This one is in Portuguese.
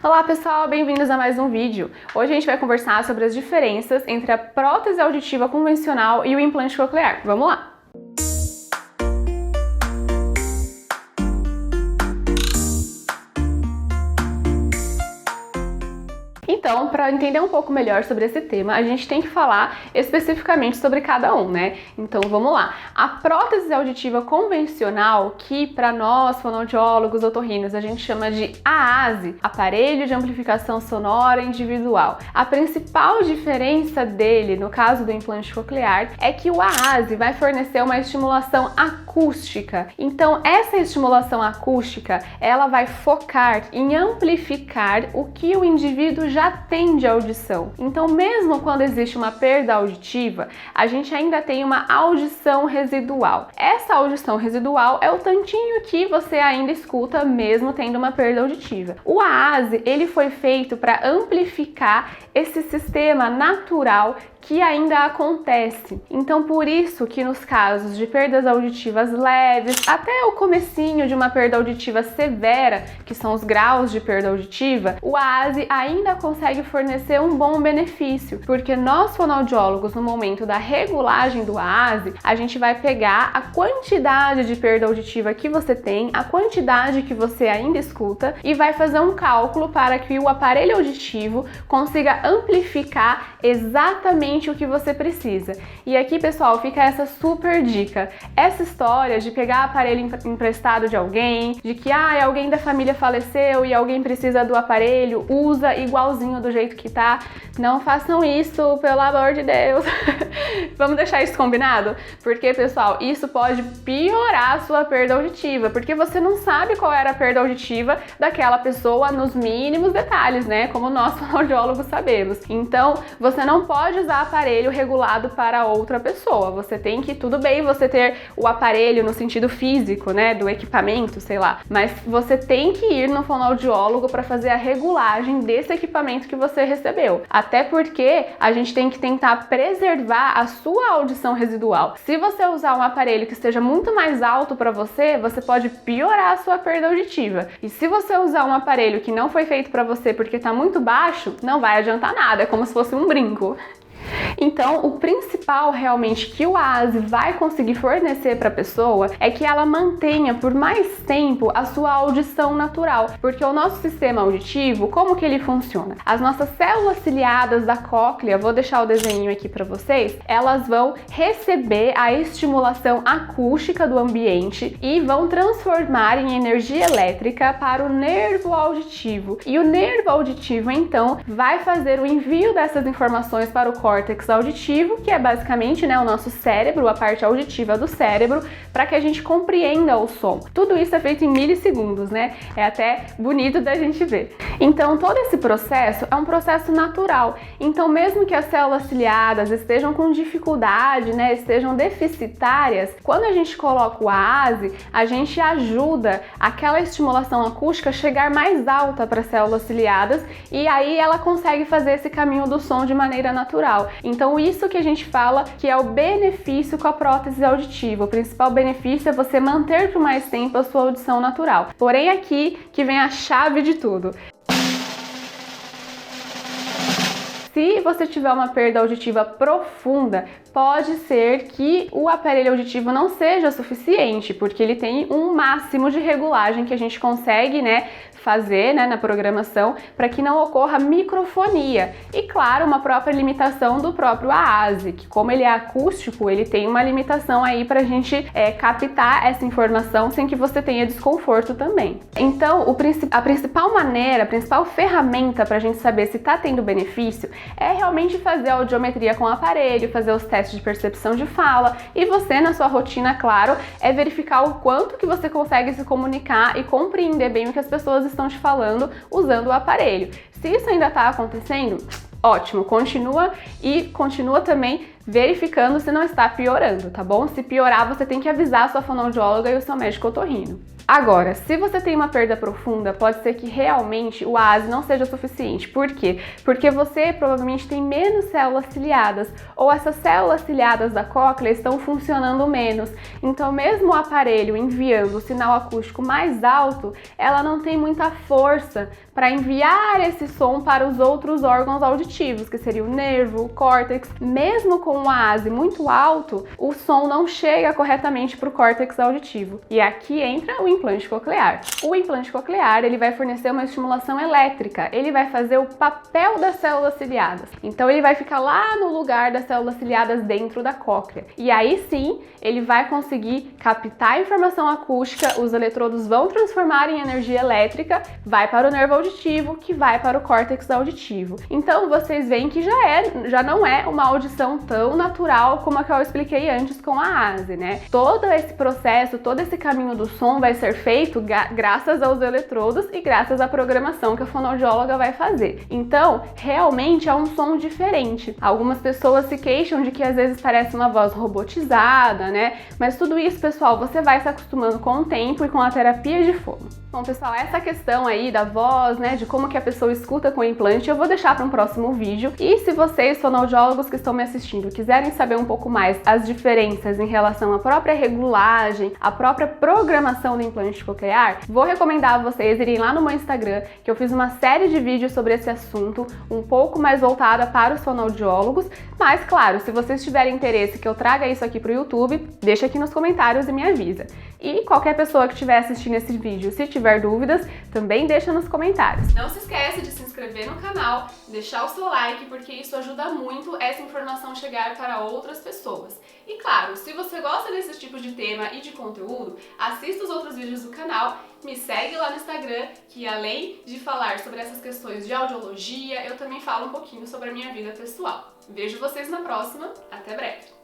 Olá pessoal, bem-vindos a mais um vídeo. Hoje a gente vai conversar sobre as diferenças entre a prótese auditiva convencional e o implante coclear. Vamos lá! Então, para entender um pouco melhor sobre esse tema, a gente tem que falar especificamente sobre cada um, né? Então, vamos lá. A prótese auditiva convencional, que para nós, fonoaudiólogos, otorrinos, a gente chama de AASI, Aparelho de Amplificação Sonora Individual. A principal diferença dele, no caso do implante coclear, é que o AASI vai fornecer uma estimulação acústica. Então, essa estimulação acústica, ela vai focar em amplificar o que o indivíduo já tem de audição. Então, mesmo quando existe uma perda auditiva, a gente ainda tem uma audição residual. Essa audição residual é o tantinho que você ainda escuta mesmo tendo uma perda auditiva. O AASI, ele foi feito para amplificar esse sistema natural que ainda acontece. Então, por isso que nos casos de perdas auditivas leves, até o comecinho de uma perda auditiva severa, que são os graus de perda auditiva, o AASI ainda consegue fornecer um bom benefício, porque nós fonoaudiólogos, no momento da regulagem do AASI, a gente vai pegar a quantidade de perda auditiva que você tem, a quantidade que você ainda escuta e vai fazer um cálculo para que o aparelho auditivo consiga amplificar exatamente o que você precisa. E aqui, pessoal, fica essa super dica. Essa história de pegar aparelho emprestado de alguém, de que alguém da família faleceu e alguém precisa do aparelho, usa igualzinho do jeito que tá. Não façam isso, pelo amor de Deus. Vamos deixar isso combinado? Porque, pessoal, isso pode piorar a sua perda auditiva, porque você não sabe qual era a perda auditiva daquela pessoa nos mínimos detalhes, né? Como nós fonoaudiólogos sabemos. Então, você não pode usar aparelho regulado para outra pessoa. Você tem que, tudo bem você ter o aparelho no sentido físico, né, do equipamento, sei lá, mas você tem que ir no fonoaudiólogo para fazer a regulagem desse equipamento que você recebeu. Até porque a gente tem que tentar preservar a sua audição residual. Se você usar um aparelho que esteja muito mais alto para você, você pode piorar a sua perda auditiva. E se você usar um aparelho que não foi feito para você porque está muito baixo, não vai adiantar nada, é como se fosse um brinco. Então, o principal realmente que o AASI vai conseguir fornecer para a pessoa é que ela mantenha por mais tempo a sua audição natural, porque o nosso sistema auditivo, como que ele funciona? As nossas células ciliadas da cóclea, vou deixar o desenho aqui para vocês, elas vão receber a estimulação acústica do ambiente e vão transformar em energia elétrica para o nervo auditivo. E o nervo auditivo, então, vai fazer o envio dessas informações para o córtex auditivo, que é basicamente, né, o nosso cérebro, a parte auditiva do cérebro, para que a gente compreenda o som. Tudo isso é feito em milissegundos, né? É até bonito da gente ver. Então, todo esse processo é um processo natural. Então, mesmo que as células ciliadas estejam com dificuldade, né, estejam deficitárias, quando a gente coloca o AASI, a gente ajuda aquela estimulação acústica a chegar mais alta para as células ciliadas e aí ela consegue fazer esse caminho do som de maneira natural. Então, isso que a gente fala que é o benefício com a prótese auditiva. O principal benefício é você manter por mais tempo a sua audição natural. Porém, aqui que vem a chave de tudo. Se você tiver uma perda auditiva profunda, pode ser que o aparelho auditivo não seja suficiente, porque ele tem um máximo de regulagem que a gente consegue, né, fazer, né, na programação para que não ocorra microfonia. E claro, uma própria limitação do próprio AASI, que como ele é acústico, ele tem uma limitação aí para a gente captar essa informação sem que você tenha desconforto também. Então, a principal maneira, a principal ferramenta para a gente saber se está tendo benefício é realmente fazer a audiometria com o aparelho, fazer os testes de percepção de fala e você, na sua rotina, claro, é verificar o quanto que você consegue se comunicar e compreender bem o que as pessoas estão te falando usando o aparelho. Se isso ainda está acontecendo, ótimo, continua também verificando se não está piorando, tá bom? Se piorar, você tem que avisar a sua fonoaudióloga e o seu médico otorrino. Agora, se você tem uma perda profunda, pode ser que realmente o AASE não seja suficiente. Por quê? Porque você provavelmente tem menos células ciliadas, ou essas células ciliadas da cóclea estão funcionando menos. Então, mesmo o aparelho enviando o sinal acústico mais alto, ela não tem muita força para enviar esse som para os outros órgãos auditivos, que seria o nervo, o córtex. Mesmo com um AASE muito alto, o som não chega corretamente para o córtex auditivo. E aqui entra o implante coclear. O implante coclear, ele vai fornecer uma estimulação elétrica, ele vai fazer o papel das células ciliadas. Então ele vai ficar lá no lugar das células ciliadas dentro da cóclea. E aí sim, ele vai conseguir captar a informação acústica, os eletrodos vão transformar em energia elétrica, vai para o nervo auditivo, que vai para o córtex auditivo. Então vocês veem que já não é uma audição tão natural como a que eu expliquei antes com a AASE, né? Todo esse processo, todo esse caminho do som vai ser feito graças aos eletrodos e graças à programação que a fonoaudióloga vai fazer. Então, realmente é um som diferente. Algumas pessoas se queixam de que às vezes parece uma voz robotizada, né? Mas tudo isso, pessoal, você vai se acostumando com o tempo e com a terapia de fono. Bom, pessoal, essa questão aí da voz, né, de como que a pessoa escuta com o implante, eu vou deixar para um próximo vídeo. E se vocês, fonoaudiólogos que estão me assistindo, quiserem saber um pouco mais as diferenças em relação à própria regulagem, à própria programação do implante coclear, vou recomendar a vocês irem lá no meu Instagram, que eu fiz uma série de vídeos sobre esse assunto, um pouco mais voltada para os fonoaudiólogos. Mas, claro, se vocês tiverem interesse que eu traga isso aqui para o YouTube, deixa aqui nos comentários e me avisa. E qualquer pessoa que estiver assistindo esse vídeo, se tiver dúvidas, também deixa nos comentários. Não se esquece de se inscrever no canal, deixar o seu like, porque isso ajuda muito essa informação chegar para outras pessoas. E claro, se você gosta desse tipo de tema e de conteúdo, assista os outros vídeos do canal, me segue lá no Instagram, que além de falar sobre essas questões de audiologia, eu também falo um pouquinho sobre a minha vida pessoal. Vejo vocês na próxima, até breve!